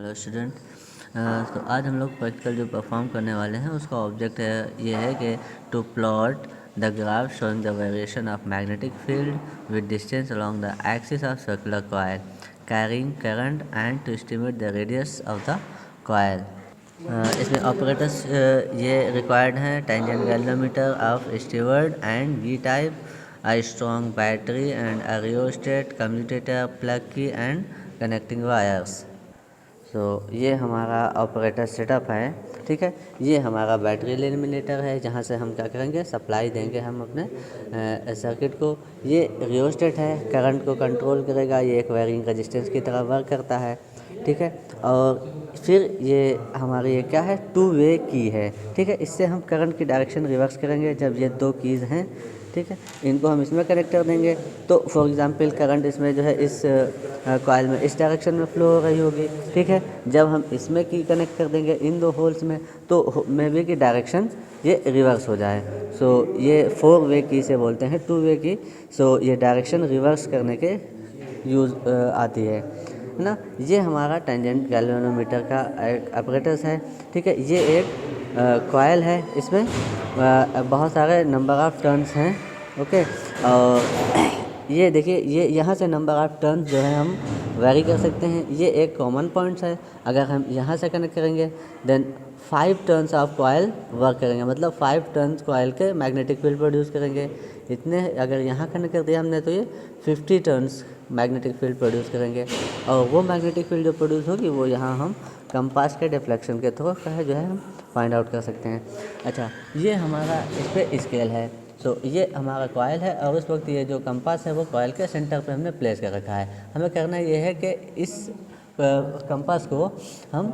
Hello student. तो आज हम लोग प्रैक्टिकल जो परफॉर्म करने वाले हैं उसका ऑब्जेक्ट है ये है कि to plot the graph showing the variation of magnetic field with distance along the axis of circular coil carrying current and to estimate the radius of the coil. इसमें ऑपरेटर्स ये रिक्वायर्ड हैं: tangent galvanometer of Stewart and V type, a strong battery and a rheostat, commutator, plug key and connecting wires। ये हमारा operator setup है। ठीक है, ये हमारा बैटरी एलिमिनेटर है जहाँ से हम क्या करेंगे, सप्लाई देंगे हम अपने सर्किट को। ये रियोस्टेट है, करंट को कंट्रोल करेगा, ये एक वायरिंग रेजिस्टेंस की तरह वर्क करता है। ठीक है, और फिर ये हमारी ये क्या है, टू वे की है। ठीक है, इससे हम करंट की डायरेक्शन रिवर्स करेंगे जब ये दो कीज़ हैं। ठीक है, इनको हम इसमें कनेक्ट कर देंगे तो फॉर एग्जांपल करंट इसमें जो है इस कॉइल में इस डायरेक्शन में फ्लो हो रही होगी। ठीक है, जब हम इसमें की कनेक्ट कर देंगे इन दो होल्स में तो मे बी की डायरेक्शन ये रिवर्स हो जाए। ये 4 वे की से बोलते हैं, 2 वे की। ये डायरेक्शन रिवर्स करने के यूज़ आती है ना। ये हमारा टेंजेंट गैल्वेनोमीटर का एक ऑपरेटर्स है। ठीक है, ये एक कॉइल है, इसमें बहुत सारे नंबर ऑफ़ टर्न्स हैं। ओके, और ये देखिए, ये यहाँ से नंबर ऑफ़ टर्न्स जो है हम वेरी कर सकते हैं। ये एक कॉमन पॉइंट्स है। अगर हम यहाँ से कनेक्ट करेंगे then 5 turns of coil work करेंगे, मतलब 5 टर्न्स कॉइल के मैग्नेटिक फील्ड प्रोड्यूस करेंगे। इतने अगर यहाँ कनेक्ट कर दिया हमने तो ये 50 टर्न्स मैग्नेटिक फील्ड प्रोड्यूस करेंगे। और वो मैग्नेटिक फील्ड जो प्रोड्यूस होगी वो यहाँ हम कंपास के डिफ्लेक्शन के थ्रू जो है हम फाइंड आउट कर सकते हैं। अच्छा, ये हमारा इस पर स्केल है। ये हमारा कॉइल है और उस वक्त ये जो कंपास है वो कॉइल के सेंटर पे हमने प्लेस कर रखा है। हमें करना ये है कि इस कंपास को हम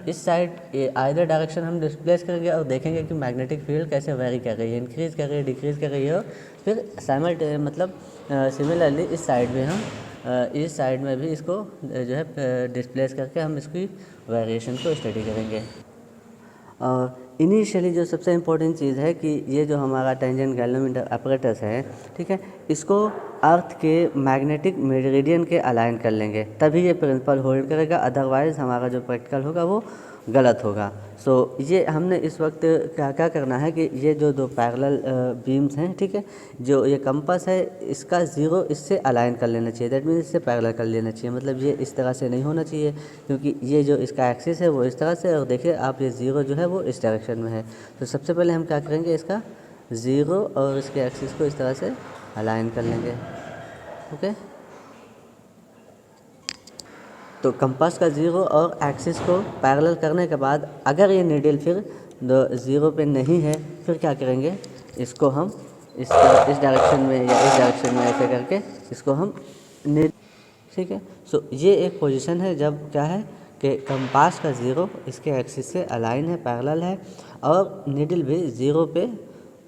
इस साइड आइदर डायरेक्शन हम डिस्प्लेस करेंगे और देखेंगे कि मैग्नेटिक फील्ड कैसे वेरी कर रही है, इंक्रीज़ कर रही है, डिक्रीज़ कर रही है। फिर सिमिलरली इस साइड में हम इस साइड में भी इसको जो है डिस्प्लेस करके हम इसकी वेरिएशन को स्टडी करेंगे। और इनिशियली जो सबसे इम्पोर्टेंट चीज़ है कि ये जो हमारा टेंजेंट गैल्वेनोमीटर ऑपरेटर्स है, ठीक है, इसको अर्थ के मैग्नेटिक मेरिडियन के अलाइन कर लेंगे तभी ये प्रिंसिपल होल्ड करेगा, अदरवाइज़ हमारा जो प्रैक्टिकल होगा वो गलत होगा। ये हमने इस वक्त क्या क्या करना है कि ये जो दो पैरेलल बीम्स हैं, ठीक है, जो ये कंपास है इसका ज़ीरो इससे अलाइन कर लेना चाहिए। दैट मीन्स इससे पैरेलल कर लेना चाहिए, मतलब ये इस तरह से नहीं होना चाहिए क्योंकि ये जो इसका एक्सिस है वो इस तरह से, और देखिए आप ये ज़ीरो जो है वो इस डायरेक्शन में है। तो सबसे पहले हम क्या करेंगे, इसका ज़ीरो और इसके एक्सिस को इस तरह से अलाइन कर लेंगे। ओके, तो कंपास का ज़ीरो और एक्सिस को पैरेलल करने के बाद अगर ये नीडल फिर ज़ीरो पे नहीं है, फिर क्या करेंगे, इसको हम इस डायरेक्शन में या इस डायरेक्शन में ऐसे करके इसको हम ठीक है। ये एक पोजीशन है जब क्या है कि कंपास का ज़ीरो इसके एक्सिस से अलाइन है, पैरेलल है, और नीडल भी ज़ीरो पे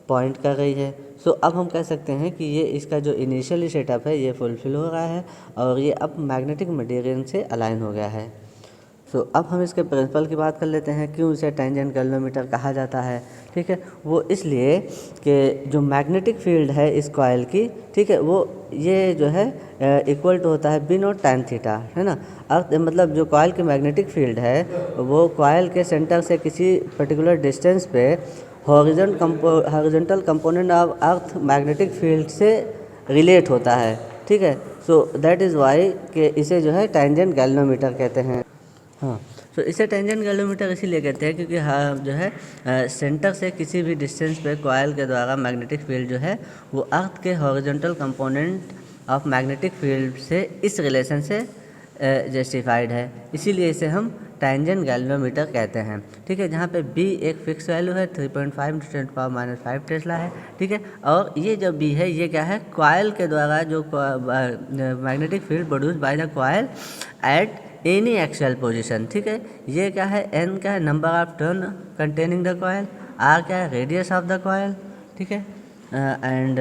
पॉइंट कर रही है। अब हम कह सकते हैं कि ये इसका जो इनिशियली सेटअप है ये फुलफिल हो रहा है और ये अब मैग्नेटिक मटेरियल से अलाइन हो गया है। अब हम इसके प्रिंसिपल की बात कर लेते हैं, क्यों इसे टेंजेंट गैल्वेनोमीटर कहा जाता है। ठीक है, वो इसलिए कि जो मैग्नेटिक फील्ड है इस कॉइल की, ठीक है, वो ये जो है इक्वल टू होता है बी नॉट टैन थीटा, है ना। अर्थ मतलब जो कॉइल की मैग्नेटिक फील्ड है वो कॉइल के सेंटर से किसी पर्टिकुलर डिस्टेंस पे horizontal component of earth magnetic field से रिलेट होता है। ठीक है, दैट इज़ वाई कि इसे जो है टेंजेंट गैल्वेनोमीटर कहते हैं। हाँ, इसे टेंजेंट गैल्वेनोमीटर इसीलिए कहते हैं क्योंकि जो है सेंटर से किसी भी डिस्टेंस पे कॉइल के द्वारा मैग्नेटिक फील्ड जो है वो अर्थ के horizontal component of magnetic field से इस रिलेशन से जस्टिफाइड है, इसीलिए इसे हम टेंजेंट गैल्वेनोमीटर कहते हैं। ठीक है, जहाँ पे बी एक फिक्स वैल्यू है, 3.5 × 10⁻⁵ टेस्ला है। ठीक है, और ये जो बी है ये क्या है, कॉइल के द्वारा जो magnetic field produce by the coil at any axial position. ठीक है, ये क्या है, एन क्या है, number of turn containing the coil, R क्या है, रेडियस ऑफ द कॉइल। ठीक है, एंड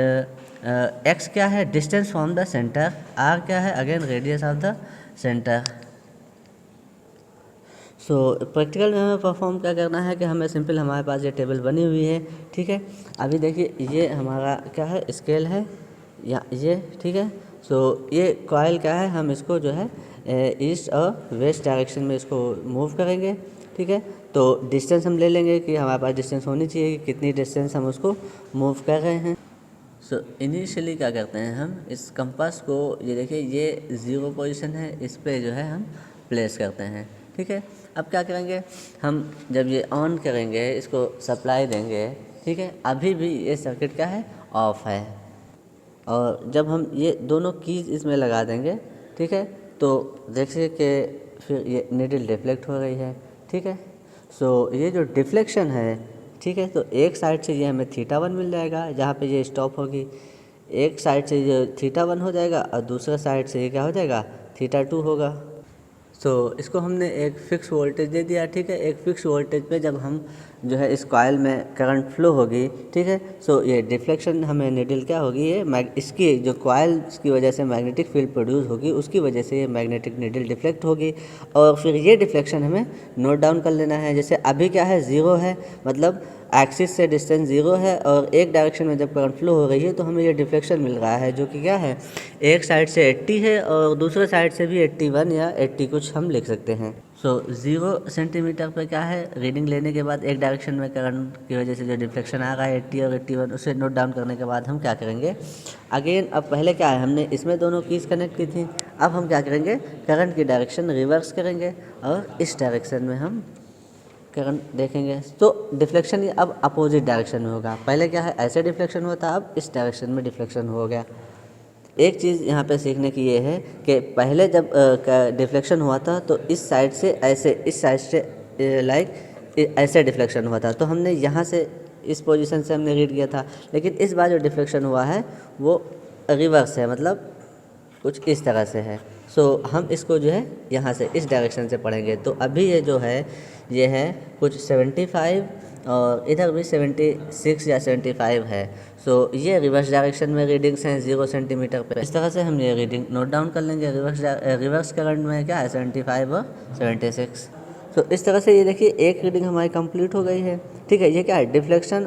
एक्स क्या है, distance from the centre, R क्या है, again radius of the centre. Practical में हमें परफॉर्म क्या करना है कि हमें सिंपल, हमारे पास ये टेबल बनी हुई है। ठीक है, अभी देखिए ये हमारा क्या है, स्केल है या ये। ठीक है, ये कॉइल क्या है, हम इसको जो है ईस्ट और वेस्ट डायरेक्शन में इसको मूव करेंगे। ठीक है, तो डिस्टेंस हम ले लेंगे कि हमारे पास डिस्टेंस होनी चाहिए कि कितनी डिस्टेंस हम उसको मूव कर रहे हैं। सो इनिशियली क्या करते हैं हम इस कंपास को, ये देखिए ये 0 पोजीशन है, इस पे जो है हम प्लेस करते हैं। ठीक है, अब क्या करेंगे हम, जब ये ऑन करेंगे इसको सप्लाई देंगे। ठीक है, अभी भी ये सर्किट क्या है, ऑफ है, और जब हम ये दोनों कीज इसमें लगा देंगे, ठीक है, तो देखिए कि फिर ये नीडल डिफ्लेक्ट हो रही है। ठीक है, सो ये जो डिफ्लेक्शन है, ठीक है, तो एक साइड से ये हमें θ1 मिल जाएगा जहाँ पे ये स्टॉप होगी, एक साइड से ये θ1 हो जाएगा और दूसरा साइड से ये क्या हो जाएगा, θ2 होगा। सो इसको हमने एक फ़िक्स वोल्टेज दे दिया। ठीक है, एक फ़िक्स वोल्टेज पे जब हम जो है इस कॉइल में करंट फ्लो होगी, ठीक है, सो ये डिफ्लेक्शन हमें नीडल क्या होगी, ये इसकी जो कॉइल की वजह से मैग्नेटिक फील्ड प्रोड्यूस होगी उसकी वजह से ये मैग्नेटिक नीडल डिफ्लेक्ट होगी, और फिर ये डिफ्लेक्शन हमें नोट डाउन कर लेना है। जैसे अभी क्या है, 0 है, मतलब एक्सिस से डिस्टेंस 0 है, और एक डायरेक्शन में जब करंट फ्लो हो रही है तो हमें ये डिफ्लेक्शन मिल रहा है जो कि क्या है, एक साइड से 80 है और दूसरे साइड से भी 81 या 80 कुछ हम लिख सकते हैं। सो 0 सेंटीमीटर पे क्या है, रीडिंग लेने के बाद एक डायरेक्शन में करंट की वजह से जो डिफ्लेक्शन आ रहा है 80 और 81, उसे नोट डाउन करने के बाद हम क्या करेंगे अगेन, अब पहले क्या है हमने इसमें दोनों कीज कनेक्ट की थी, अब हम क्या करेंगे करंट की डायरेक्शन रिवर्स करेंगे और इस डायरेक्शन में हम करंट देखेंगे। तो डिफ्लेक्शन अब अपोजिट डायरेक्शन में होगा, पहले क्या है ऐसे डिफ्लेक्शन हुआ था, अब इस डायरेक्शन में डिफ्लेक्शन हो गया। एक चीज़ यहाँ पे सीखने की ये है कि पहले जब डिफ्लेक्शन हुआ था तो इस साइड से ऐसे, इस साइड से लाइक ऐसे डिफ्लेक्शन हुआ था, तो हमने यहाँ से इस पोजीशन से हमने रीड किया था, लेकिन इस बार जो डिफ्लेक्शन हुआ है वो रिवर्स है, मतलब कुछ इस तरह से है। सो हम इसको जो है यहाँ से इस डायरेक्शन से पढ़ेंगे। तो अभी ये जो है ये है कुछ 75 और इधर भी 76 या 75 है। सो ये रिवर्स डायरेक्शन में रीडिंग्स हैं 0 सेंटीमीटर पे। इस तरह से हम ये रीडिंग नोट डाउन कर लेंगे। रिवर्स करंट में क्या है 75 और 76। तो इस तरह से ये देखिए एक रीडिंग हमारी कंप्लीट हो गई है। ठीक है, ये क्या है deflection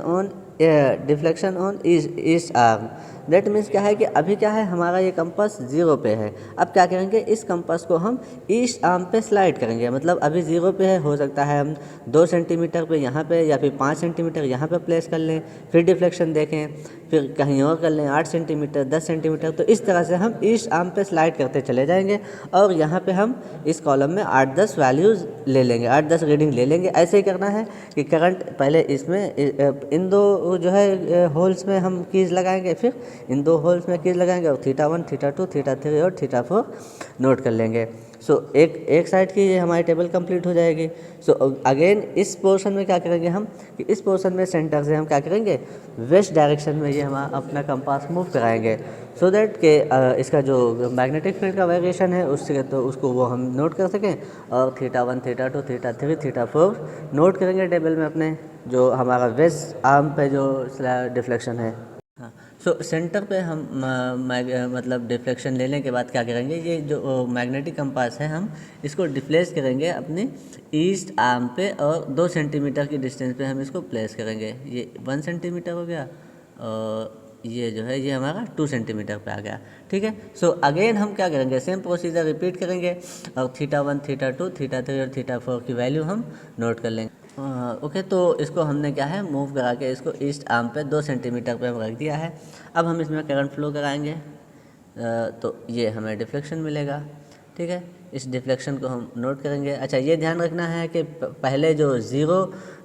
on east arm. That means क्या है कि अभी क्या है हमारा ये कंपास 0 पे है। अब क्या करेंगे इस कंपास को हम ईस्ट आर्म पे स्लाइड करेंगे, मतलब अभी 0 पे है, हो सकता है हम 2 सेंटीमीटर पे यहाँ पे या फिर 5 सेंटीमीटर यहाँ पे प्लेस कर लें, फिर डिफ्लेक्शन देखें, फिर कहीं और कर लें 8 सेंटीमीटर 10 सेंटीमीटर। तो इस तरह से हम ईस्ट आर्म पे स्लाइड करते चले जाएंगे और यहाँ पे हम इस कॉलम में 8-10 वैल्यूज़ ले लेंगे, 8-10 रीडिंग ले लेंगे। ऐसे ही करना है कि करंट पहले इसमें इन दो जो है होल्स में हम कीज लगाएंगे, फिर इन 2 होल्स में कीज लगाएंगे और θ1 θ2 θ3 और θ4 नोट कर लेंगे। सो एक साइड की ये हमारी टेबल कंप्लीट हो जाएगी। सो अगेन इस पोर्शन में क्या करेंगे हम कि इस पोर्शन में सेंटर से हम क्या करेंगे वेस्ट डायरेक्शन में ये हम अपना कंपास मूव कराएंगे, सो दैट कि इसका जो मैग्नेटिक फील्ड का वेरिएशन है उससे तो उसको वो हम नोट कर सकें, और θ1 θ2 θ3 θ4 नोट करेंगे टेबल में अपने, जो हमारा वेस्ट आर्म पे जो डिफ्लेक्शन है। हाँ, सो सेंटर पे हम मतलब डिफ्लेक्शन लेने के बाद क्या करेंगे, ये जो मैग्नेटिक कंपास है हम इसको डिप्लेस करेंगे अपने ईस्ट आर्म पे, और 2 सेंटीमीटर की डिस्टेंस पे हम इसको प्लेस करेंगे। ये 1 सेंटीमीटर हो गया और ये जो है ये हमारा 2 सेंटीमीटर पे आ गया। ठीक है, सो अगेन हम क्या करेंगे सेम प्रोसीजर रिपीट करेंगे और θ1 θ2 θ3 और θ4 की वैल्यू हम नोट कर लेंगे। ओके, तो इसको हमने क्या है मूव करा के इसको ईस्ट आर्म पे 2 सेंटीमीटर पे हम रख दिया है। अब हम इसमें करंट फ्लो कराएंगे तो ये हमें डिफ्लेक्शन मिलेगा। ठीक है, इस डिफ्लेक्शन को हम नोट करेंगे। अच्छा, ये ध्यान रखना है कि पहले जो 0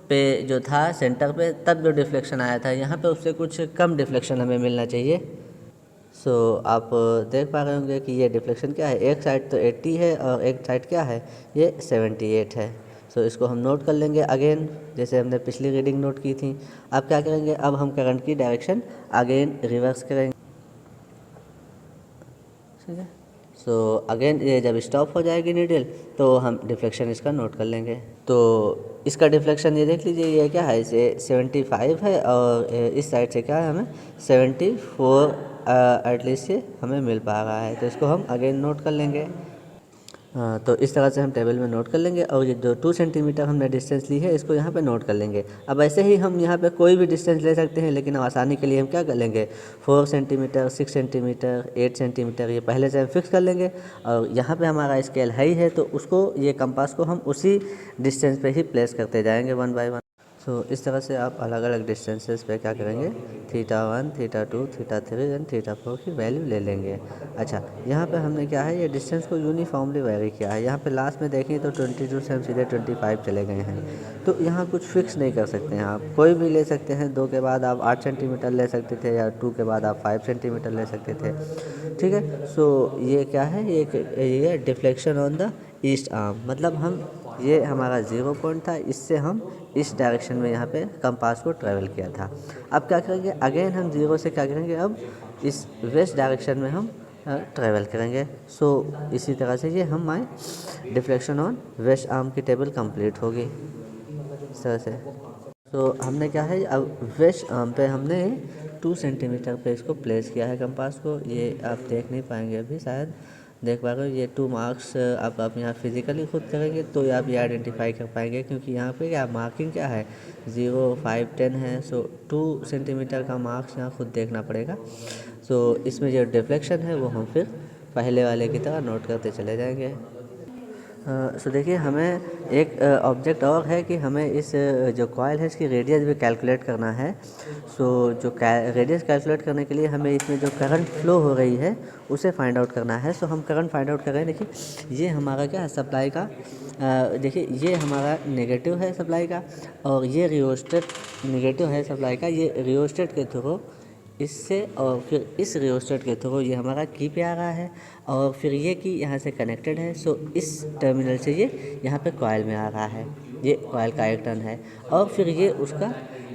पे जो था सेंटर पे तब जो डिफ्लेक्शन आया था यहाँ पे उससे कुछ कम डिफ्लेक्शन हमें मिलना चाहिए। सो आप देख पा रहे होंगे कि ये डिफ्लेक्शन क्या है, एक साइड तो 80 है और एक साइड क्या है ये 78 है। सो इसको हम नोट कर लेंगे अगेन, जैसे हमने पिछली रीडिंग नोट की थी। अब क्या करेंगे, अब हम करंट की डायरेक्शन अगेन रिवर्स करेंगे। ठीक है, सो अगेन ये जब स्टॉप हो जाएगी नीडल तो हम डिफ्लेक्शन इसका नोट कर लेंगे। तो इसका डिफ्लेक्शन ये देख लीजिए, ये क्या है इसे 75 है और इस साइड से क्या है हमें 74 एटलीस्ट ये हमें मिल पा रहा है। तो इसको हम अगेन नोट कर लेंगे। तो इस तरह से हम टेबल में नोट कर लेंगे और ये जो 2 सेंटीमीटर हमने डिस्टेंस ली है इसको यहाँ पे नोट कर लेंगे। अब ऐसे ही हम यहाँ पे कोई भी डिस्टेंस ले सकते हैं, लेकिन आसानी के लिए हम क्या कर लेंगे, 4 सेंटीमीटर, 6 सेंटीमीटर, 8 सेंटीमीटर ये पहले से हम फिक्स कर लेंगे। और यहाँ पे हमारा स्केल है ही है तो उसको, ये कंपास को हम उसी डिस्टेंस पे ही प्लेस करते जाएंगे 1 बाय 1। सो इस तरह से आप अलग अलग डिस्टेंसेस पे क्या करेंगे, θ1, θ2, θ3 एंड θ4 की वैल्यू ले लेंगे। अच्छा, यहाँ पे हमने क्या है, ये डिस्टेंस को यूनिफॉर्मली वेरी किया है। यहाँ पे लास्ट में देखें तो 22 से हम सीधे 25 चले गए हैं। तो यहाँ कुछ फिक्स नहीं कर सकते हैं, आप कोई भी ले सकते हैं। 2 के बाद आप 8 सेंटीमीटर ले सकते थे, या 2 के बाद आप 5 सेंटीमीटर ले सकते थे। ठीक है, सो ये क्या है, ये deflection on the east arm, मतलब हम, ये हमारा 0 पॉइंट था, इससे हम इस डायरेक्शन में यहाँ पे कंपास को ट्रैवल किया था। अब क्या करेंगे, अगेन हम 0 से क्या करेंगे, अब इस वेस्ट डायरेक्शन में हम ट्रैवल करेंगे। सो इसी तरह से ये हमारी डिफ्लेक्शन ऑन वेस्ट आर्म की टेबल कंप्लीट होगी इस तरह से। तो हमने क्या है, अब वेस्ट आर्म पे हमने 2 सेंटीमीटर पे इसको प्लेस किया है कंपास को। ये आप देख नहीं पाएंगे अभी, शायद देख पा रहे हो। ये 2 मार्क्स आप यहाँ फिजिकली खुद करेंगे तो आप ये आइडेंटिफाई कर पाएंगे, क्योंकि यहाँ पे क्या मार्किंग क्या है, 0, 5, 10 है। सो 2 सेंटीमीटर का मार्क्स यहाँ खुद देखना पड़ेगा। सो इसमें जो डिफ्लेक्शन है वो हम फिर पहले वाले की तरह नोट करते चले जाएंगे। सो देखिए, हमें एक ऑब्जेक्ट और है कि हमें इस जो कॉइल है इसकी रेडियस भी कैलकुलेट करना है। सो जो रेडियस कैलकुलेट करने के लिए हमें इसमें जो करंट फ्लो हो रही है उसे फाइंड आउट करना है। सो हम करंट फाइंड आउट कर रहे हैं। देखिए, ये हमारा क्या है, सप्लाई का, देखिए ये हमारा नेगेटिव है सप्लाई का, और ये रियोस्टेट नेगेटिव है सप्लाई का। ये रियोस्टेट के थ्रू इससे, और फिर इस रियोस्टेट के थ्रू ये हमारा की पे आ रहा है, और फिर ये की यहाँ से कनेक्टेड है। सो इस टर्मिनल से ये यहाँ पे कॉइल में आ रहा है, ये कॉइल का एक टर्न है, और फिर ये उसका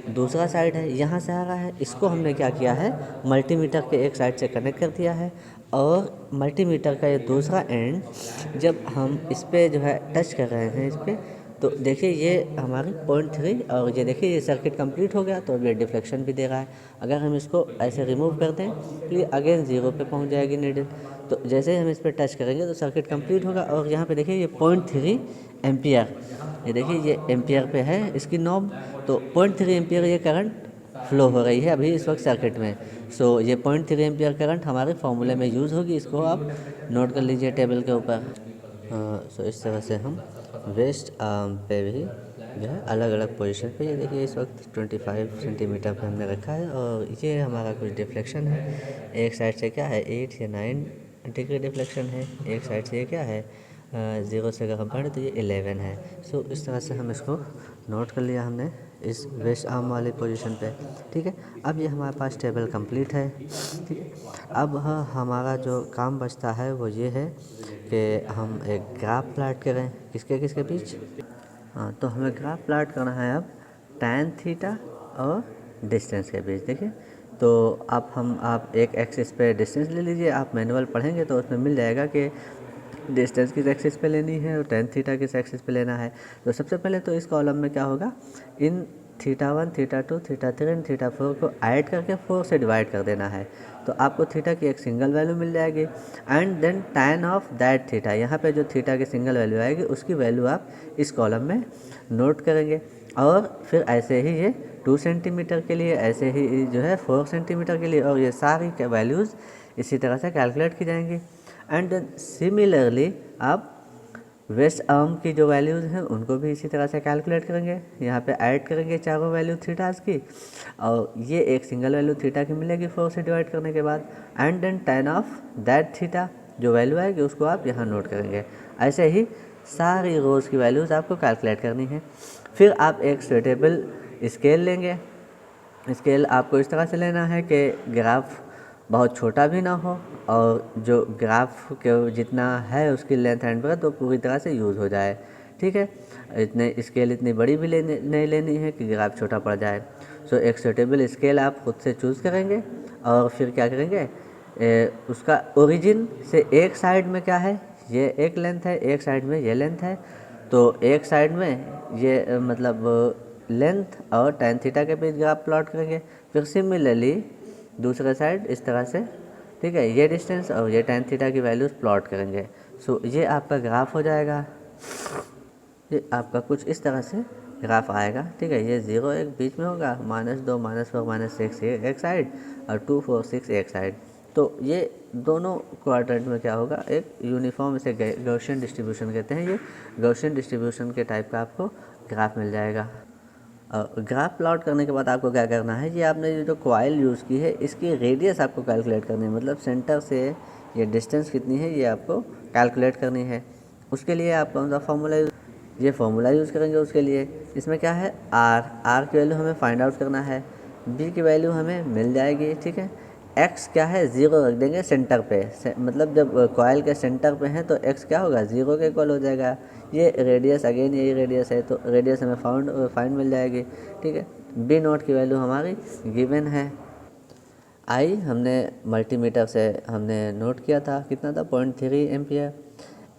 दूसरा साइड है, यहाँ से आ रहा है। इसको हमने क्या किया है, मल्टीमीटर के एक साइड से कनेक्ट कर दिया है, और मल्टीमीटर का ये दूसरा एंड जब हम इस पर जो है टच कर रहे हैं इस पर, तो देखिए ये हमारी 0.3, और ये देखिए ये सर्किट कंप्लीट हो गया। तो अब ये डिफ्लेक्शन भी दे रहा है। अगर हम इसको ऐसे रिमूव कर दें तो ये अगेन 0 पे पहुंच जाएगी नीडल। तो जैसे ही हम इस पर टच करेंगे तो सर्किट कंप्लीट होगा। और यहाँ पे देखिए ये 0.3 एम्पियर, ये देखिए ये एम्पियर पे है इसकी नॉब। तो 0.3 एम्पियर ये करंट फ्लो हो रही है अभी इस वक्त सर्किट में। सो ये 0.3 एम्पियर करंट हमारे फॉर्मूले में यूज़ होगी। इसको आप नोट कर लीजिए टेबल के ऊपर। सो इस तरह से हम वेस्ट आर्म पे भी जो है अलग अलग पोजीशन पे, ये देखिए इस वक्त 25 सेंटीमीटर पे हमने रखा है, और ये हमारा कुछ डिफ्लेक्शन है। एक साइड से क्या है 8 या 9 डिग्री डिफ्लेक्शन है, एक साइड से ये क्या है 0 से अगर हम पढ़ें तो ये 11 है। सो इस तरह से हम इसको नोट कर लिया हमने इस वेस्ट आर्म वाली पोजीशन पे। ठीक है, अब ये हमारे पास टेबल कंप्लीट है। ठीक है, अब हमारा जो काम बचता है वो ये है कि हम एक ग्राफ प्लाट करें किसके किसके बीच। तो हमें ग्राफ प्लाट करना है अब tan थीटा और डिस्टेंस के बीच। देखिए, तो आप एक एक्सिस पे डिस्टेंस ले लीजिए। आप मैनुअल पढ़ेंगे तो उसमें मिल जाएगा कि डिस्टेंस किस एक्सिस पे लेनी है और tan थीटा किस एक्सिस पे लेना है। तो सबसे पहले तो इस कॉलम में क्या होगा, इन θ1, θ2, θ3 एंड θ4 को ऐड करके 4 से डिवाइड कर देना है। तो आपको थीटा की एक सिंगल वैल्यू मिल जाएगी, and then tan of that theta, यहाँ पे जो थीटा की सिंगल वैल्यू आएगी उसकी वैल्यू आप इस कॉलम में नोट करेंगे। और फिर ऐसे ही ये 2 सेंटीमीटर के लिए, ऐसे ही जो है 4 सेंटीमीटर के लिए, और ये सारी वैल्यूज़ इसी तरह से कैलकुलेट की जाएंगी। एंड देन सिमिलरली आप वेस्ट आर्म की जो वैल्यूज़ हैं उनको भी इसी तरह से कैलकुलेट करेंगे। यहाँ पे ऐड करेंगे चारों वैल्यू थीटास की, और ये एक सिंगल वैल्यू थीटा की मिलेगी 4 से डिवाइड करने के बाद। And then tan of that theta जो वैल्यू आएगी उसको आप यहाँ नोट करेंगे। ऐसे ही सारी रोज़ की वैल्यूज़ आपको कैलकुलेट करनी है। फिर आप एक सुटेबल स्केल लेंगे। स्केल आपको इस तरह से लेना है कि ग्राफ बहुत छोटा भी ना हो, और जो ग्राफ के जितना है उसकी लेंथ एंड ब्रेथ तो पूरी तरह से यूज़ हो जाए। ठीक है, स्केल इतनी बड़ी भी नहीं लेनी है कि ग्राफ छोटा पड़ जाए। सो एक सूटेबल स्केल आप खुद से चूज़ करेंगे, और फिर क्या करेंगे, उसका ओरिजिन से एक साइड में क्या है, ये एक लेंथ है, एक साइड में ये लेंथ है। तो एक साइड में ये मतलब लेंथ और tan थीटा के बीच ग्राफ प्लॉट करेंगे। फिर सिमिलरली दूसरे साइड इस तरह से, ठीक है, ये डिस्टेंस और ये tan थीटा की वैल्यूज़ प्लॉट करेंगे। सो ये आपका ग्राफ हो जाएगा। ये आपका कुछ इस तरह से ग्राफ आएगा, ठीक है। ये 0 एक बीच में होगा, -2 -4 -6 एक साइड और 2 4 6 एक साइड। तो ये दोनों क्वाड्रेंट में क्या होगा, एक यूनिफॉर्म, इसे गॉसियन डिस्ट्रीब्यूशन कहते हैं। ये गॉसियन डिस्ट्रीब्यूशन के टाइप का आपको ग्राफ मिल जाएगा। ग्राफ प्लॉट करने के बाद आपको क्या करना है, ये आपने ये जो कॉइल यूज़ की है इसकी रेडियस आपको कैलकुलेट करनी है, मतलब सेंटर से ये डिस्टेंस कितनी है ये आपको कैलकुलेट करनी है। उसके लिए आप कौन सा फार्मूला ये फार्मूला यूज़ करेंगे उसके लिए। इसमें क्या है, आर की वैल्यू हमें फाइंड आउट करना है, बी की वैल्यू हमें मिल जाएगी, ठीक है। एक्स क्या है, 0 रख देंगे सेंटर पे, मतलब जब कॉइल के सेंटर पे हैं तो एक्स क्या होगा, 0 के इक्वल हो जाएगा। ये रेडियस अगेन यही रेडियस है, तो रेडियस हमें फाइंड मिल जाएगी, ठीक है। बी नोट की वैल्यू हमारी गिवन है। आई हमने मल्टीमीटर से हमने नोट किया था, कितना था, 0.3 एम्पियर।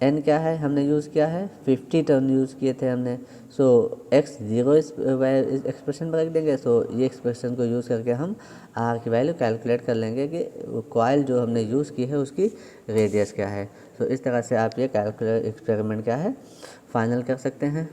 एन क्या है, हमने यूज़ किया है 50 टर्न यूज़ किए थे हमने। सो एक्स 0 इस एक्सप्रेशन पर रख देंगे। सो ये एक्सप्रेशन को यूज़ करके हम आर की वैल्यू कैलकुलेट कर लेंगे कि कॉइल जो हमने यूज़ की है उसकी रेडियस क्या है। सो इस तरह से आप ये एक्सपेरिमेंट क्या है फाइनल कर सकते हैं।